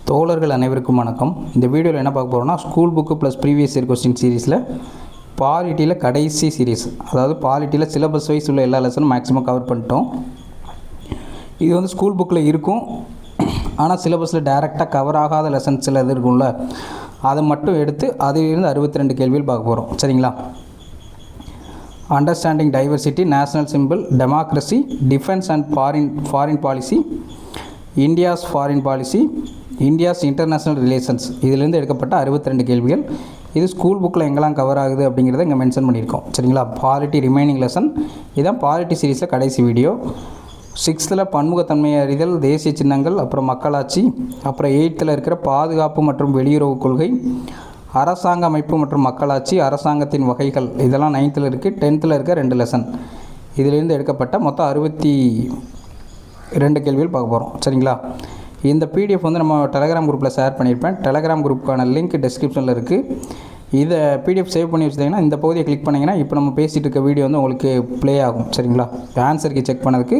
தோழர்கள் அனைவருக்கும் வணக்கம். இந்த வீடியோவில் என்ன பார்க்க போகிறோம்னா, school book plus previous year question சீரீஸில் பாலிட்டியில் கடைசி சீரீஸ். அதாவது பாலிட்டியில் சிலபஸ் வைஸ் உள்ள எல்லா லெசனும் மேக்ஸிமம் கவர் பண்ணிட்டோம். இது வந்து ஸ்கூல் புக்கில் இருக்கும், ஆனால் சிலபஸில் டைரெக்டாக கவர் ஆகாத லெசன்ஸ் சில இது இருக்கும்ல, அதை மட்டும் எடுத்து அதிலிருந்து 62 கேள்விகள் பார்க்க போகிறோம். சரிங்களா? Understanding diversity, national simple, democracy, defence and foreign policy, India's foreign policy, India's international relations, இதிலிருந்து எடுக்கப்பட்ட 62 கேள்விகள். இது ஸ்கூல் புக்கில் எங்கெல்லாம் கவர் ஆகுது அப்படிங்கிறத இங்கே மென்ஷன் பண்ணியிருக்கோம். சரிங்களா? பாலிட்டி ரிமைனிங் லெசன் இதுதான் பாலிட்டி சீரீஸில் கடைசி வீடியோ. 6th பன்முகத்தன்மை அறிதல், தேசிய சின்னங்கள், அப்புறம் மக்களாட்சி, அப்புறம் 8th இருக்கிற பாதுகாப்பு மற்றும் வெளியுறவு கொள்கை, அரசாங்க அமைப்பு மற்றும் மக்களாட்சி, அரசாங்கத்தின் வகைகள், இதெல்லாம் 9th இருக்குது. 10th இருக்க 2 லெசன் இதிலிருந்து எடுக்கப்பட்ட மொத்தம் 62 கேள்விகள் பார்க்க போகிறோம். சரிங்களா? இந்த பிடிஎஃப் வந்து நம்ம டெலகிராம் குரூப்பில் ஷேர் பண்ணியிருப்பேன். டெலகிராம் குரூப்புக்கான லிங்க் டிஸ்கிரிப்ஷனில் இருக்குது. இதை பிடிஎஃப் சேவ் பண்ணி வச்சுட்டிங்கன்னா இந்த பகுதியை கிளிக் பண்ணிங்கன்னா இப்போ நம்ம பேசிகிட்டு இருக்க வீடியோ வந்து உங்களுக்கு ப்ளே ஆகும். சரிங்களா? ஆன்சருக்கு செக் பண்ணதுக்கு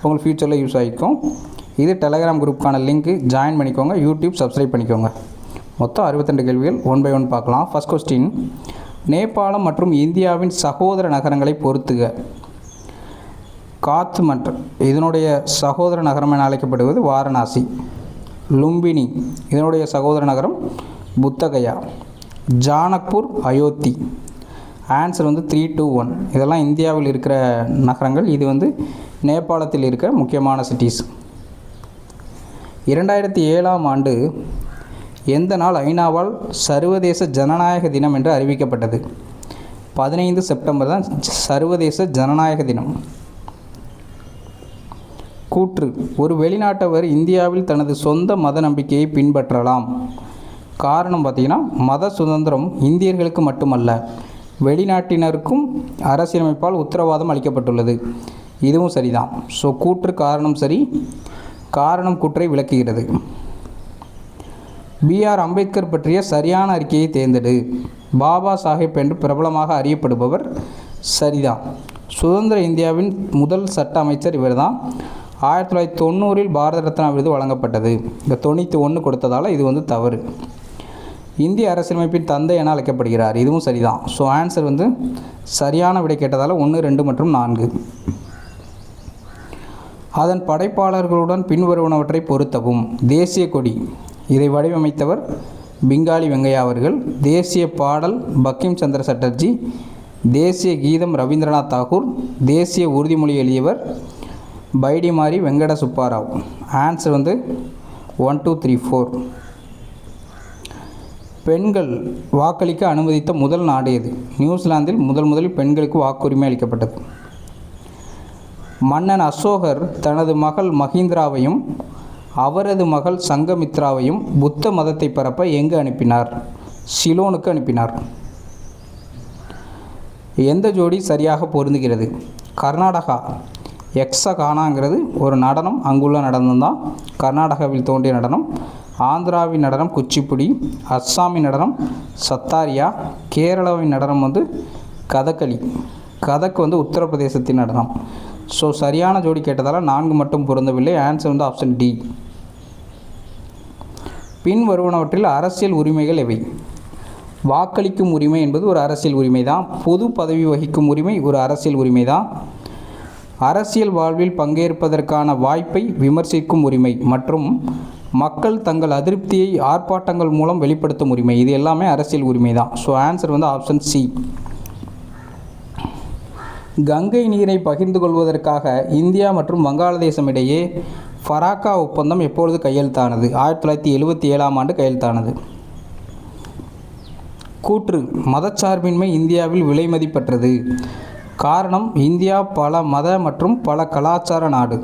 உங்களுக்கு ஃப்யூச்சரில் யூஸ் ஆகிக்கும். இது டெலகிராம் குரூப்புக்கான லிங்க்கு, ஜாயின் பண்ணிக்கோங்க. யூடியூப் சப்ஸ்கிரைப் பண்ணிக்கோங்க. மொத்தம் 62 கேள்விகள் 1 by 1 பார்க்கலாம். ஃபர்ஸ்ட் கொஸ்டின், நேபாளம் மற்றும் இந்தியாவின் சகோதர நகரங்களை பொறுத்துக. காத்மண்ட் இதனுடைய சகோதர நகரம் என அழைக்கப்படுவது வாரணாசி. லும்பினி இதனுடைய சகோதர நகரம் புத்தகயா. ஜானக்பூர் அயோத்தி. ஆன்சர் வந்து 3, 2, 1. இதெல்லாம் இந்தியாவில் இருக்கிற நகரங்கள். இது வந்து நேபாளத்தில் இருக்கிற முக்கியமான சிட்டிஸ். 2007ஆம் ஆண்டு எந்த நாள் ஐநாவால் சர்வதேச ஜனநாயக தினம் என்று அறிவிக்கப்பட்டது? 15 செப்டம்பர் தான் சர்வதேச ஜனநாயக தினம். கூற்று, ஒரு வெளிநாட்டவர் இந்தியாவில் தனது சொந்த மத நம்பிக்கையை பின்பற்றலாம். காரணம் பார்த்திங்கன்னா, மத சுதந்திரம் இந்தியர்களுக்கு மட்டுமல்ல, வெளிநாட்டினருக்கும் அரசியலமைப்பால் உத்தரவாதம் அளிக்கப்பட்டுள்ளது. இதுவும் சரிதான். ஸோ கூற்று காரணம் சரி, காரணம் கூற்றை விளக்குகிறது. பிஆர் அம்பேத்கர் பற்றிய சரியான அறிக்கையை தேர்ந்தெடு. பாபா சாஹேப் என்று பிரபலமாக அறியப்படுபவர். சரிதான். சுதந்திர இந்தியாவின் முதல் சட்ட அமைச்சர் இவர் தான். 1990 பாரத ரத்னா விருது வழங்கப்பட்டது. இந்த 91 கொடுத்ததால் இது வந்து தவறு. இந்திய அரசியலமைப்பின் தந்தை என அழைக்கப்படுகிறார். இதுவும் சரிதான். ஸோ ஆன்சர் வந்து சரியான விடை கேட்டதால் 1, 2 மற்றும் 4. அதன் படைப்பாளர்களுடன் பின்வருவனவற்றை பொருத்தவும். தேசிய கொடி இதை வடிவமைத்தவர் பிங்காலி வெங்கையா அவர்கள். தேசிய பாடல் பங்கிம் சந்திர சட்டர்ஜி. தேசிய கீதம் ரவீந்திரநாத் தாகூர். தேசிய உறுதிமொழி எழுதியவர் பைடிமாரி வெங்கட சுப்பாராவ். ஆன்சர் வந்து 1, 2, 3, 4. பெண்கள் வாக்களிக்க அனுமதித்த முதல் நாடு எது? நியூசிலாந்தில் முதலில் பெண்களுக்கு வாக்குரிமை அளிக்கப்பட்டது. மன்னன் அசோகர் தனது மகள் மஹிந்திராவையும் அவரது மகள் சங்கமித்ராவையும் புத்த மதத்தை பரப்ப எங்கு அனுப்பினார்? சிலோனுக்கு அனுப்பினார். எந்த ஜோடி சரியாக பொருந்துகிறது? கர்நாடகா. யக்ஷகானாங்கிறது ஒரு நடனம், அங்குள்ள நடனம் தான். கர்நாடகாவில் தோன்றிய நடனம். ஆந்திராவின் நடனம் குச்சிப்புடி. அஸ்ஸாமின் நடனம் சத்தாரியா. கேரளாவின் நடனம் வந்து கதகளி. கதக் வந்து உத்தரப்பிரதேசத்தின் நடனம். ஸோ சரியான ஜோடி கேட்டதால் 4 மட்டும் பொருந்தவில்லை. ஆன்சர் வந்து ஆப்ஷன் டி. பின் வருவனவற்றில் அரசியல் உரிமைகள் எவை? வாக்களிக்கும் உரிமை என்பது ஒரு அரசியல் உரிமை தான். பொது பதவி வகிக்கும் உரிமை ஒரு அரசியல் உரிமை தான். அரசியல் வாழ்வில் பங்கேற்பதற்கான வாய்ப்பை விமர்சிக்கும் உரிமை மற்றும் மக்கள் தங்கள் அதிருப்தியை ஆர்ப்பாட்டங்கள் மூலம் வெளிப்படுத்தும் உரிமை, இது எல்லாமே அரசியல் உரிமை தான். ஸோ ஆன்சர் வந்து ஆப்ஷன் சி. கங்கை நீரை பகிர்ந்து கொள்வதற்காக இந்தியா மற்றும் வங்காளதேசம் இடையே ஃபராக்கா ஒப்பந்தம் எப்பொழுது கையெழுத்தானது? 1977ஆம் ஆண்டு கையெழுத்தானது. கூற்று, மதச்சார்பின்மை இந்தியாவில் விலைமதிப்பற்றது. காரணம், இந்தியா பல மத மற்றும் பல கலாச்சார நாடு.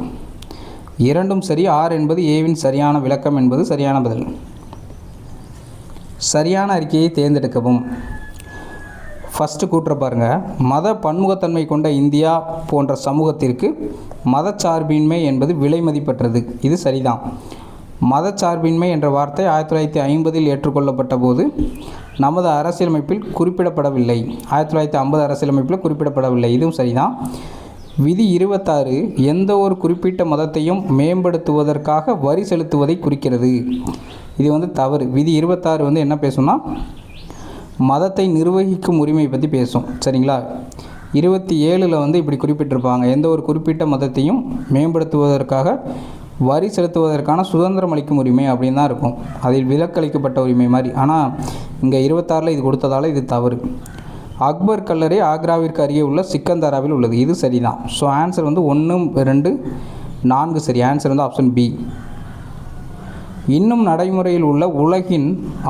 இரண்டும் சரி. ஆர் என்பது ஏவின் சரியான விளக்கம் என்பது சரியான பதில். சரியான அறிக்கையை தேர்ந்தெடுக்கவும். ஃபஸ்ட்டு கூற்ற பாருங்கள். மத பன்முகத்தன்மை கொண்ட இந்தியா போன்ற சமூகத்திற்கு மதச்சார்பின்மை என்பது விலை மதிப்பற்றது. இது சரிதான். மதச்சார்பின்மை என்ற வார்த்தை 1950இல் ஏற்றுக்கொள்ளப்பட்ட போது நமது அரசியலமைப்பில் குறிப்பிடப்படவில்லை. 1950 அரசியலமைப்பில் குறிப்பிடப்படவில்லை. இதுவும் சரிதான். விதி 26 எந்த ஒரு குறிப்பிட்ட மதத்தையும் மேம்படுத்துவதற்காக வரி செலுத்துவதை குறிக்கிறது. இது வந்து தவறு. விதி 26 வந்து என்ன பேசும்னா மதத்தை நிர்வகிக்கும் உரிமை பற்றி பேசும். சரிங்களா? 27ல் வந்து இப்படி குறிப்பிட்டிருப்பாங்க, எந்த ஒரு குறிப்பிட்ட மதத்தையும் மேம்படுத்துவதற்காக வரி செலுத்துவதற்கான சுதந்திரம் அளிக்கும் உரிமை அப்படின்னு தான் இருக்கும். அதில் விலக்களிக்கப்பட்ட உரிமை மாதிரி. ஆனால் இங்கே 26ல் இது கொடுத்ததால் இது தவறு. அக்பர் கல்லறை ஆக்ராவிற்கு அருகே உள்ள சிக்கந்தராவில் உள்ளது. இது சரிதான். ஸோ ஆன்சர் வந்து 1, 2, 4 சரி. ஆன்சர் வந்து ஆப்ஷன் பி. இன்னும் நடைமுறையில் உள்ள உலகின்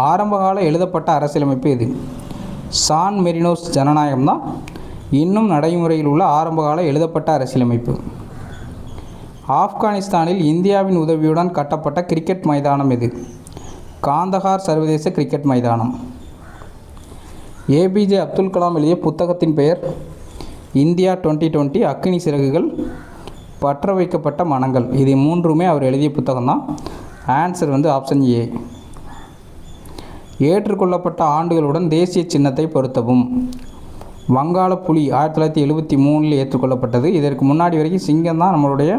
ஆரம்பகால எழுதப்பட்ட அரசியலமைப்பு எது? சான் மெரினோஸ் ஜனநாயகம் தான் இன்னும் நடைமுறையில் உள்ள ஆரம்பகால எழுதப்பட்ட அரசியலமைப்பு. ஆப்கானிஸ்தானில் இந்தியாவின் உதவியுடன் கட்டப்பட்ட கிரிக்கெட் மைதானம் எது? காந்தஹார் சர்வதேச கிரிக்கெட் மைதானம். ஏபிஜே அப்துல் கலாம் எழுதிய புத்தகத்தின் பெயர் இந்தியா 2020 அக்கினி சிறகுகள், பற்ற வைக்கப்பட்ட மனங்கள். இது 3மே அவர் எழுதிய புத்தகம் தான். ஆன்சர் வந்து ஆப்ஷன் ஏ. ஏற்றுக்கொள்ளப்பட்ட ஆண்டுகளுடன் தேசிய சின்னத்தை பொருத்தவும். வங்காள புலி 1973 ஏற்றுக்கொள்ளப்பட்டது. இதற்கு முன்னாடி வரைக்கும் சிங்கம் தான் நம்மளுடைய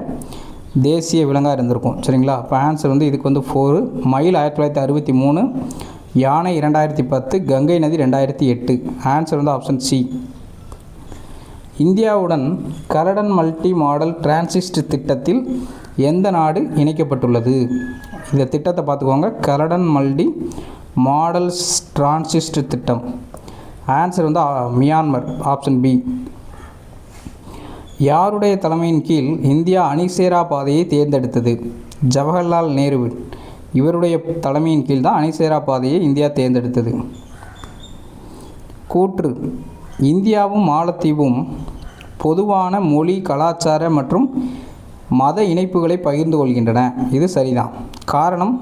தேசிய விலங்காக இருந்திருக்கும். சரிங்களா? இப்போ ஆன்சர் வந்து இதுக்கு வந்து 4. மயில் 1963, யானை 2010, கங்கை நதி 2008. ஆன்சர் வந்து ஆப்ஷன் சி. இந்தியாவுடன் கரடன் மல்டி மாடல் டிரான்சிஸ்ட் திட்டத்தில் எந்த நாடு இணைக்கப்பட்டுள்ளது? இந்த திட்டத்தை பார்த்துக்கோங்க, கரடன் மல்டி மாடல் டிரான்சிஸ்ட் திட்டம். ஆன்சர் வந்து மியான்மர், ஆப்ஷன் பி. யாருடைய தலைமையின் கீழ் இந்தியா அணிசேரா பாதையை தேர்ந்தெடுத்தது? ஜவஹர்லால் நேரு. இவருடைய தலைமையின் கீழ் தான் அணிசேரா பாதையை இந்தியா தேர்ந்தெடுத்தது. கூற்று: இந்தியாவும் மாலத்தீவும் பொதுவான மொழி, கலாச்சார மற்றும் மத இணைப்புகளை பகிர்ந்து கொள்கின்றன. இது சரிதான். காரணம்,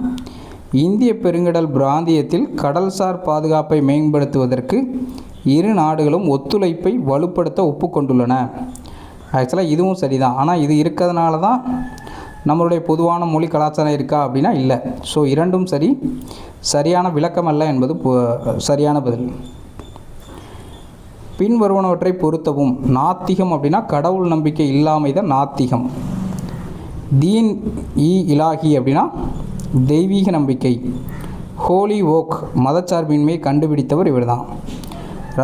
இந்திய பெருங்கடல் பிராந்தியத்தில் கடல்சார் பாதுகாப்பை மேம்படுத்துவதற்கு இரு நாடுகளும் ஒத்துழைப்பை வலுப்படுத்த ஒப்புக்கொண்டுள்ளன. ஆக்சுவலாக இதுவும் சரிதான். ஆனால் இது இருக்கிறதுனால தான் நம்மளுடைய பொதுவான மொழி, கலாச்சாரம் இருக்கா அப்படின்னா இல்லை. ஸோ இரண்டும் சரி. சரியான விளக்கம் அல்ல என்பது சரியான பதில். பின்வருவனவற்றை பொருத்தவும். நாத்திகம் அப்படின்னா கடவுள் நம்பிக்கை இல்லாமை தான் நாத்திகம். தீன் இ இலாஹி அப்படின்னா தெய்வீக நம்பிக்கை. ஹோலி ஓக் மதச்சார்பின்மையை கண்டுபிடித்தவர் இவர் தான்.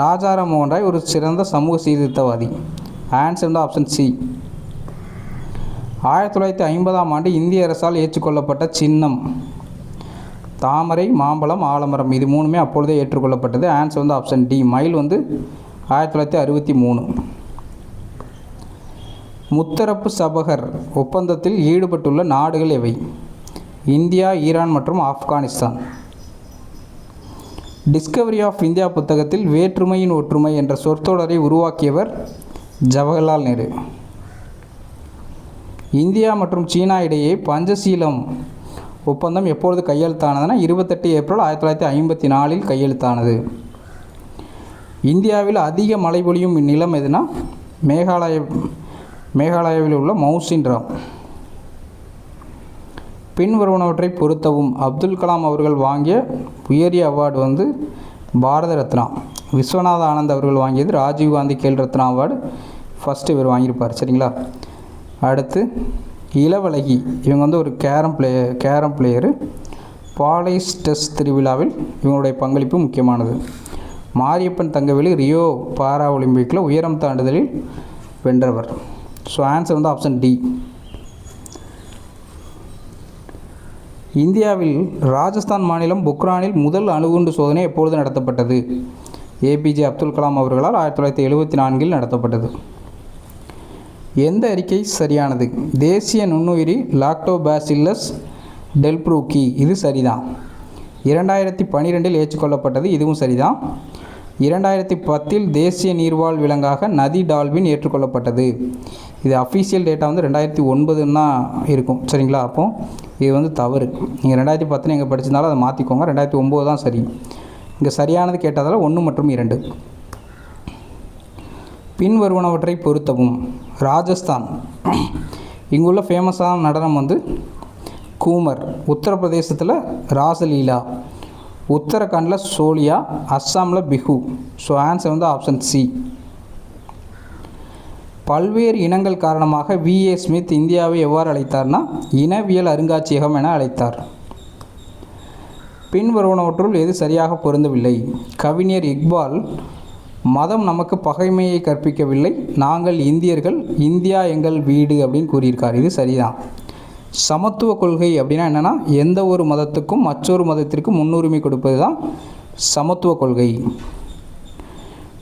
ராஜாராம் மோகன் ராய் ஒரு சிறந்த சமூக சீர்திருத்தவாதி. ஆன்சர் வந்து ஆப்ஷன் சி. 1950ஆம் ஆண்டு இந்திய அரசால் ஏற்றுக்கொள்ளப்பட்ட சின்னம் தாமரை, மாம்பழம், ஆலமரம். இது 3மே அப்பொழுதே ஏற்றுக்கொள்ளப்பட்டது. ஆன்சர் வந்து ஆப்ஷன் டி. மயில் வந்து 1963. முத்தரப்பு சபகர் ஒப்பந்தத்தில் ஈடுபட்டுள்ள நாடுகள் எவை? இந்தியா, ஈரான் மற்றும் ஆப்கானிஸ்தான். டிஸ்கவரி ஆஃப் இந்தியா புத்தகத்தில் வேற்றுமையின் ஒற்றுமை என்ற சொற்றொடரை உருவாக்கியவர் ஜவஹர்லால் நேரு. இந்தியா மற்றும் சீனா இடையே பஞ்சசீலம் ஒப்பந்தம் எப்பொழுது கையெழுத்தானதுன்னா 28 ஏப்ரல் 1954 கையெழுத்தானது. இந்தியாவில் அதிக மழை பொழியும் நிலம் எதுனா மேகாலயாவில் உள்ள மவுசின் ராம். பின்வருவனவற்றை பொருத்தவும். அப்துல் கலாம் அவர்கள் வாங்கிய உயரிய அவார்டு வந்து பாரத ரத்னா. விஸ்வநாத ஆனந்த் அவர்கள் வாங்கியது ராஜீவ்காந்தி கேல் ரத்னா அவார்டு. ஃபஸ்ட்டு இவர் வாங்கியிருப்பார். சரிங்களா? அடுத்து இளவழகி. இவங்க வந்து ஒரு கேரம் பிளேயரு. பாலைஸ் டெஸ்ட் திருவிழாவில் இவங்களுடைய பங்களிப்பு முக்கியமானது. மாரியப்பன் தங்கவேலு ரியோ பாரா ஒலிம்பிக்கில் உயரம் தாண்டுதலில் வென்றவர். ஸோ ஆன்சர் வந்து ஆப்ஷன் டி. இந்தியாவில் ராஜஸ்தான் மாநிலம் பொக்ரானில் முதல் அணுகுண்டு சோதனை எப்பொழுது நடத்தப்பட்டது? ஏபிஜே அப்துல் கலாம் அவர்களால் 1974 நடத்தப்பட்டது. எந்த அறிக்கை சரியானது? தேசிய நுண்ணுயிரி லாக்டோபாசில்லஸ் டெல்ப்ரூக்கி. இது சரிதான். 2012 ஏற்றுக்கொள்ளப்பட்டது. இதுவும் சரிதான். 2010 தேசிய நீர்வாழ் விலங்காக நதி டால்பின் ஏற்றுக்கொள்ளப்பட்டது. இது அஃபீஷியல் டேட்டா வந்து 2009 தான் இருக்கும். சரிங்களா? அப்போது இது வந்து தவறு. நீங்கள் 2010 எங்கே படிச்சிருந்தாலும் அதை மாற்றிக்கோங்க. 2009 தான் சரி. இங்கே சரியானது கேட்டதால் 1 மற்றும் 2. பின்வருவனவற்றை பொருத்தவும். ராஜஸ்தான். இங்குள்ள ஃபேமஸான நடனம் வந்து கூமர். உத்தரப்பிரதேசத்தில் ராசலீலா. உத்தரகாண்டில் சோலியா. அஸ்ஸாமில் பிஹு. ஸோ ஆன்சர் வந்து ஆப்ஷன் சி. பல்வேறு இனங்கள் காரணமாக V.A. ஸ்மித் இந்தியாவை எவ்வாறு அழைத்தார்னா இனவியல் அருங்காட்சியகம் என அழைத்தார். பின்வருவனவற்றுள் எது சரியாக பொருந்தவில்லை? கவிஞர் இக்பால் மதம் நமக்கு பகைமையை கற்பிக்கவில்லை, நாங்கள் இந்தியர்கள், இந்தியா எங்கள் வீடு அப்படின்னு கூறியிருக்கார். இது சரிதான். சமத்துவ கொள்கை அப்படின்னா என்னென்னா, எந்த ஒரு மதத்துக்கும் மற்றொரு மதத்திற்கு முன்னுரிமை கொடுப்பது தான் சமத்துவ கொள்கை.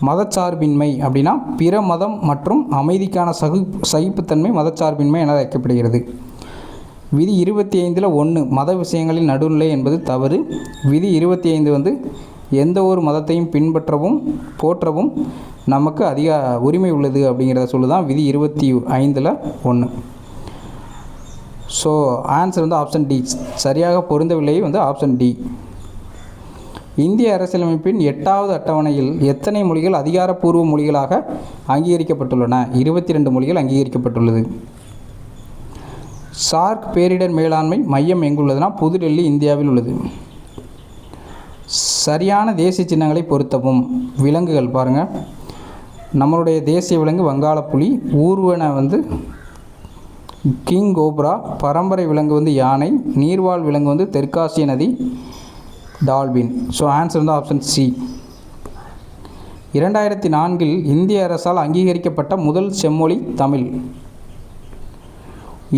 மதச்சார்பின்மை அப்படின்னா பிற மதம் மற்றும் அமைதிக்கான சகிப்புத்தன்மை மதச்சார்பின்மை என அழைக்கப்படுகிறது. விதி 25 மத விஷயங்களில் நடுநிலை என்பது தவறு. விதி 25 எந்த ஒரு மதத்தையும் பின்பற்றவும் போற்றவும் நமக்கு அதிக உரிமை உள்ளது அப்படிங்கிறத சொல்லுதான் விதி 25 ஸோ ஆன்சர் ஆப்ஷன் டி. சரியாக பொருந்தவில்லை ஆப்ஷன் டி. இந்திய அரசியலமைப்பின் 8வது அட்டவணையில் எத்தனை மொழிகள் அதிகாரப்பூர்வ மொழிகளாக அங்கீகரிக்கப்பட்டுள்ளன? 22 மொழிகள் அங்கீகரிக்கப்பட்டுள்ளது. சார்க் பேரிடர் மேலாண்மை மையம் எங்குள்ளதுனா புதுடெல்லி, இந்தியாவில் உள்ளது. சரியான தேசிய சின்னங்களை பொருத்தவும். விலங்குகள் பாருங்கள், நம்மளுடைய தேசிய விலங்கு வங்காளப்புலி, ஊர்வன கிங் கோப்ரா, பரம்பரை விலங்கு யானை, நீர்வாழ் விலங்கு தெற்காசிய நதி dolphin. So answer option C. 2004 இந்திய அரசால் அங்கீகரிக்கப்பட்ட முதல் செம்மொழி தமிழ்.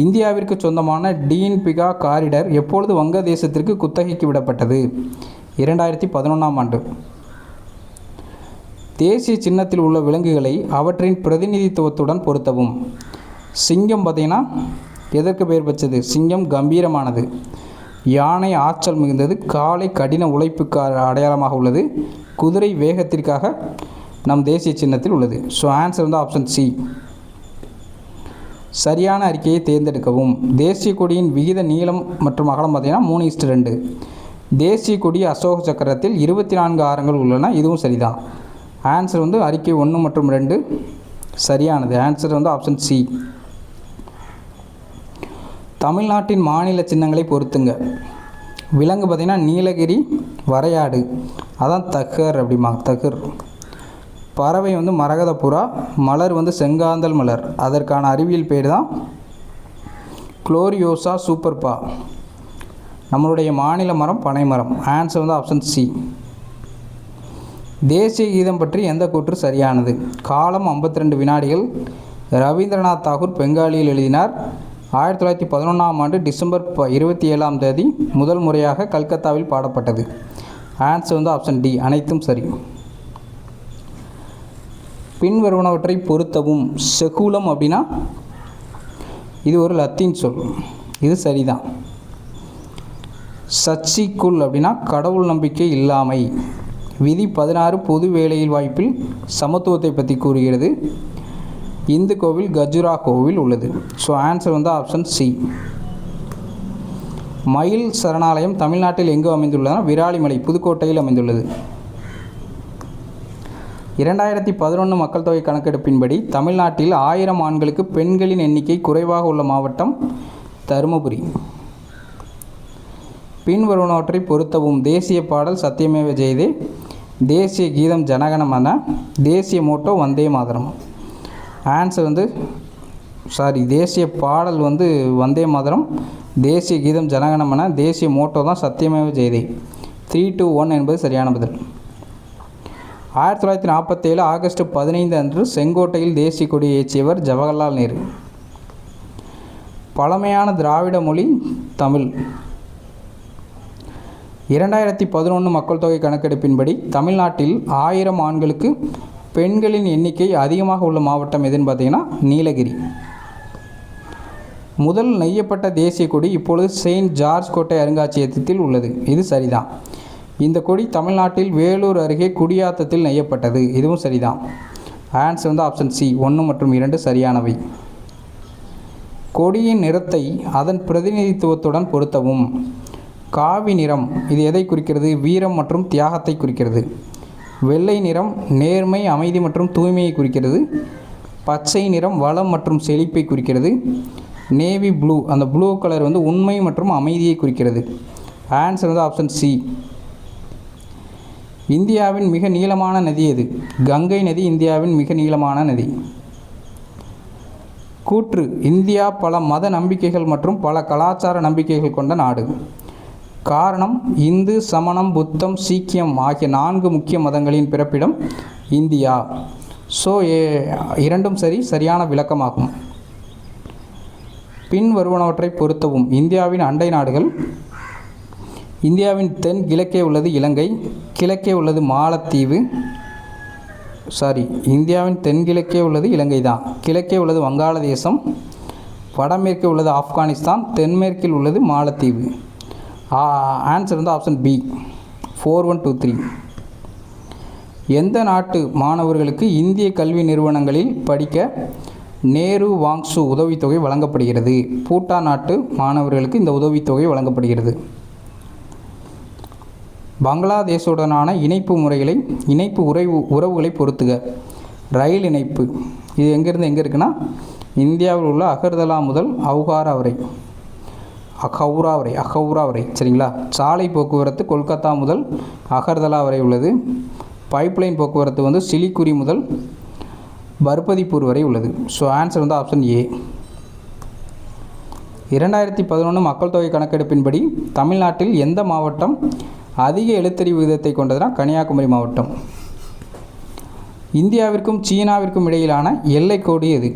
இந்தியாவிற்கு சொந்தமான டீன்பிகா காரிடர் எப்பொழுது வங்கதேசத்திற்கு குத்தகைக்கு விடப்பட்டது? 2011 தேசிய சின்னத்தில் உள்ள விலங்குகளை அவற்றின் பிரதிநிதித்துவத்துடன் பொருத்தவும். சிங்கம் பார்த்திங்கன்னா எதற்கு பெயர் பெற்றது? சிங்கம் கம்பீரமானது. யானை ஆற்றல் மிகுந்தது. காளை கடின உழைப்புக்கு அடையாளமாக உள்ளது. குதிரை வேகத்திற்காக நம் தேசிய சின்னத்தில் உள்ளது. So answer option C. சரியான அறிக்கையை தேர்ந்தெடுக்கவும். தேசிய கொடியின் விகித நீளம் மற்றும் அகலம் பார்த்திங்கன்னா 3:2. தேசிய கொடி அசோக சக்கரத்தில் 24 ஆரங்கள் உள்ளன. இதுவும் சரிதான். ஆன்சர் அறிக்கை 1 மற்றும் 2 சரியானது. Answer option C. தமிழ்நாட்டின் மாநில சின்னங்களை பொறுத்துங்க. விலங்கு பார்த்திங்கன்னா நீலகிரி, வரையாடு, அதான் தகர் அப்படிம்பாங்க, தகர். பறவை மரகத புறா, மலர் செங்காந்தல் மலர், அதற்கான அறிவியல் பேர் தான் குளோரியோசா சூப்பர்பா. நம்மளுடைய மாநில மரம் பனை மரம். Answer option C. தேசிய கீதம் பற்றி எந்த கூற்று சரியானது? காலம் 52 வினாடிகள். ரவீந்திரநாத் தாகூர் பெங்காலியில் எழுதினார். 1911 டிசம்பர் 27 முதல் முறையாக கல்கத்தாவில் பாடப்பட்டது. Answer option D. அனைத்தும் சரி. பின்வருவனவற்றை பொருத்தவும். செகுலம் அப்படின்னா இது ஒரு லத்தீன் சொல். இது சரிதான். சச்சிக்குல் அப்படின்னா கடவுள் நம்பிக்கை இல்லாமை. விதி 16 பொது வேலையில் வாய்ப்பில் சமத்துவத்தை பற்றி கூறுகிறது. இந்து கோவில் கஜுராஹோவில் உள்ளது. So answer option C. மயில் சரணாலயம் தமிழ்நாட்டில் எங்கு அமைந்துள்ளதுனா விராலிமலை, புதுக்கோட்டையில் அமைந்துள்ளது. 2011 மக்கள் தொகை கணக்கெடுப்பின்படி தமிழ்நாட்டில் 1000 ஆண்களுக்கு பெண்களின் எண்ணிக்கை குறைவாக உள்ள மாவட்டம் தருமபுரி. பின்வருவனவற்றை பொருத்தவும். தேசிய பாடல் சத்தியமேவ ஜெயதே, தேசிய கீதம் ஜனகணமன, தேசிய மோட்டோ வந்தே மாதரம். ஆன்சர் தேசிய பாடல் வந்தே மாதரம், தேசிய கீதம் ஜனகணமன, தேசிய மோட்டோ தான் சத்தியமேவ ஜெயதே. 3-1 என்பது சரியான பதில். 1947 ஆகஸ்ட் 15 அன்று செங்கோட்டையில் தேசிய கொடியை ஏற்றியவர் ஜவஹர்லால் நேரு. பழமையான திராவிட மொழி தமிழ். 2011 மக்கள் தொகை கணக்கெடுப்பின்படி தமிழ்நாட்டில் 1000 ஆண்களுக்கு பெண்களின் எண்ணிக்கை அதிகமாக உள்ள மாவட்டம் எதுன்னு பார்த்தீங்கன்னா நீலகிரி. முதல் நெய்யப்பட்ட தேசிய கொடி இப்பொழுது செயின்ட் ஜார்ஜ் கோட்டை அருங்காட்சியகத்தில் உள்ளது. இது சரிதான். இந்த கொடி தமிழ்நாட்டில் வேலூர் அருகே குடியாத்தத்தில் நெய்யப்பட்டது. இதுவும் சரிதான். Answer option C. 1 மற்றும் 2 சரியானவை. கொடியின் நிறத்தை அதன் பிரதிநிதித்துவத்துடன் பொருத்தவும். காவி நிறம் இது எதை குறிக்கிறது? வீரம் மற்றும் தியாகத்தை குறிக்கிறது. வெள்ளை நிறம் நேர்மை, அமைதி மற்றும் தூய்மையை குறிக்கிறது. பச்சை நிறம் வளம் மற்றும் செழிப்பை குறிக்கிறது. நேவி ப்ளூ, அந்த ப்ளூ கலர் உண்மை மற்றும் அமைதியை குறிக்கிறது. Answer option C. இந்தியாவின் மிக நீளமான நதி எது? கங்கை நதி இந்தியாவின் மிக நீளமான நதி. கூற்று. இந்தியா பல மத நம்பிக்கைகள் மற்றும் பல கலாச்சார நம்பிக்கைகள் கொண்ட நாடு. காரணம் இந்து, சமணம், புத்தம், சீக்கியம் ஆகிய 4 முக்கிய மதங்களின் பிறப்பிடம் இந்தியா. ஸோ இரண்டும் சரியான விளக்கமாகும். பின் வருவனவற்றை பொறுத்தவும். இந்தியாவின் அண்டை நாடுகள். இந்தியாவின் தென் கிழக்கே உள்ளது இலங்கை, கிழக்கே உள்ளது மாலத்தீவு. இந்தியாவின் தென்கிழக்கே உள்ளது இலங்கை தான், கிழக்கே உள்ளது வங்காளதேசம், வடமேற்கே உள்ளது ஆப்கானிஸ்தான், தென்மேற்கில் உள்ளது மாலத்தீவு. ஆன்சர் வந்து ஆப்ஷன் பி 4123. எந்த நாட்டு மாணவர்களுக்கு இந்திய கல்வி நிறுவனங்களில் படிக்க நேரு வாங்சு உதவித்தொகை வழங்கப்படுகிறது? பூட்டான் நாட்டு மாணவர்களுக்கு இந்த உதவித்தொகை வழங்கப்படுகிறது. பங்களாதேஷுடனான இணைப்பு உறவுகளை பொறுத்துக. ரயில் இணைப்பு இது எங்கேருந்து எங்கே இருக்குன்னா, இந்தியாவில் உள்ள அகர்தலா முதல் அகௌரா வரை சரிங்களா. சாலை போக்குவரத்து கொல்கத்தா முதல் அகர்தலா வரை உள்ளது. பைப்லைன் போக்குவரத்து வந்து சிலிகுரி முதல் பர்பதிப்பூர் வரை உள்ளது. ஸோ ஆன்சர் வந்து ஆப்ஷன் ஏ. 2011 மக்கள் தொகை கணக்கெடுப்பின்படி தமிழ்நாட்டில் எந்த மாவட்டம் அதிக எழுத்தறிவு விகிதத்தை கொண்டதுனா கன்னியாகுமரி மாவட்டம். இந்தியாவிற்கும் சீனாவிற்கும் இடையிலான எல்லை கோடு எது?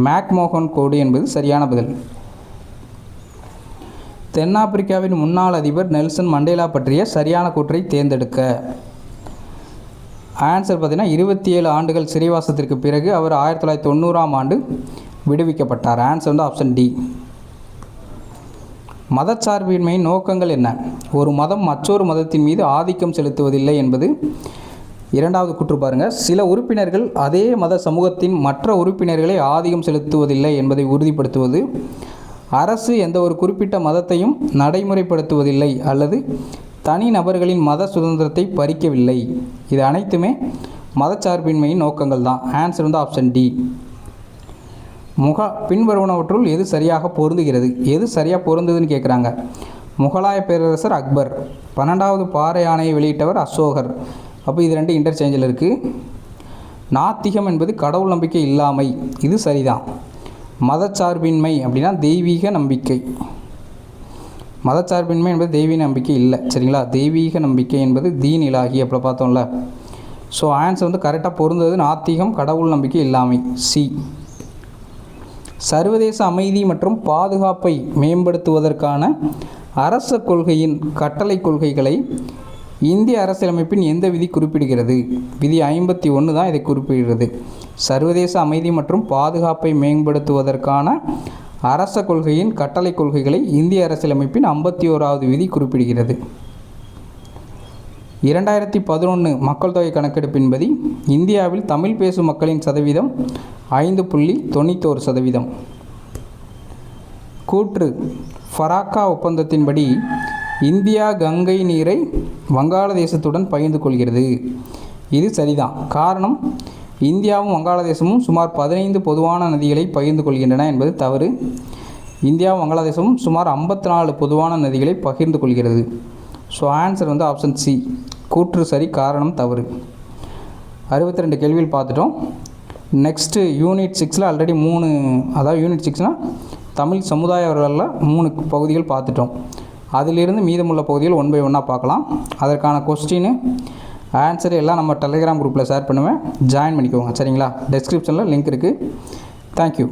மேக்மோகன் கோடு என்பது சரியான பதில். தென்னாப்பிரிக்காவின் முன்னாள் அதிபர் நெல்சன் மண்டேலா பற்றிய சரியான கூற்றை தேர்ந்தெடுக்க. ஆன்சர் பார்த்தீங்கன்னா 27 ஆண்டுகள் சிறைவாசத்திற்கு பிறகு அவர் 1990ஆம் ஆண்டு விடுவிக்கப்பட்டார். ஆன்சர் வந்து ஆப்ஷன் டி. மதச்சார்பின்மையின் நோக்கங்கள் என்ன? ஒரு மதம் மற்றொரு மதத்தின் மீது ஆதிக்கம் செலுத்துவதில்லை என்பது. இரண்டாவது கூற்று பாருங்கள். சில உறுப்பினர்கள் அதே மத சமூகத்தின் மற்ற உறுப்பினர்களை ஆதிக்கம் செலுத்துவதில்லை என்பதை உறுதிப்படுத்துவது. அரசு எந்த ஒரு குறிப்பிட்ட மதத்தையும் நடைமுறைப்படுத்துவதில்லை அல்லது தனி நபர்களின் மத சுதந்திரத்தை பறிக்கவில்லை. இது அனைத்துமே மதச்சார்பின்மையின் நோக்கங்கள் தான். ஆன்சர் வந்து ஆப்ஷன் டி. பின்வருவனவற்றுள் எது சரியாக பொருந்துகிறது? எது சரியாக பொருந்ததுன்னு கேட்குறாங்க. முகலாய பேரரசர் அக்பர், 12வது பாறை ஆணையை வெளியிட்டவர் அசோகர். அப்போ இது ரெண்டு இன்டர்சேஞ்சில் இருக்குது. நாத்திகம் என்பது கடவுள் நம்பிக்கை இல்லாமை, இது சரிதான். மதச்சார்பின்மை அப்படின்னா தெய்வீக நம்பிக்கை. மதச்சார்பின்மை என்பது தெய்வீக நம்பிக்கை இல்லை சரிங்களா. தெய்வீக நம்பிக்கை என்பது தீன் இலாகி அப்போ பார்த்தோம்ல. ஸோ ஆன்சர் வந்து கரெக்டாக பொருந்தது நாத்திகம் கடவுள் நம்பிக்கை இல்லாமை சி. சர்வதேச அமைதி மற்றும் பாதுகாப்பை மேம்படுத்துவதற்கான அரச கொள்கையின் கட்டளை கொள்கைகளை இந்திய அரசியலமைப்பின் எந்த விதி குறிப்பிடுகிறது? விதி 51 தான் இதை குறிப்பிடுகிறது. சர்வதேச அமைதி மற்றும் பாதுகாப்பை மேம்படுத்துவதற்கான அரச கொள்கையின் கட்டளை கொள்கைகளை இந்திய அரசியலமைப்பின் 51வது விதி குறிப்பிடுகிறது. 2011 மக்கள் தொகை கணக்கெடுப்பின்படி இந்தியாவில் தமிழ் பேசும் மக்களின் சதவீதம் 5.91%. கூற்று. ஃபராக்கா ஒப்பந்தத்தின்படி இந்தியா கங்கை நீரை வங்காளதேசத்துடன் பகிர்ந்து கொள்கிறது. இது சரிதான். காரணம், இந்தியாவும் வங்காளதேசமும் சுமார் 15 பொதுவான நதிகளை பகிர்ந்து கொள்கின்றன என்பது தவறு. இந்தியாவும் வங்காளதேசமும் சுமார் 54 பொதுவான நதிகளை பகிர்ந்து கொள்கிறது. ஸோ ஆன்சர் வந்து ஆப்ஷன் சி. கூற்று சரி, காரணம் தவறு. 62 கேள்வியில் பார்த்துட்டோம். நெக்ஸ்ட்டு யூனிட் 6ல் ஆல்ரெடி 3, அதாவது யூனிட் 6னால் தமிழ் சமுதாய வரலாறில் 3 பகுதிகள் பார்த்துட்டோம். அதிலிருந்து மீதமுள்ள பகுதிகள் 1 by 1 பார்க்கலாம். அதற்கான கொஸ்டின் ஆன்சர் எல்லாம் நம்ம டெலிகிராம் குரூப்பில் ஷேர் பண்ணுவேன், ஜாயின் பண்ணிக்கோங்க சரிங்களா. டெஸ்கிரிப்ஷனில் லிங்க் இருக்குது. தேங்க்யூ.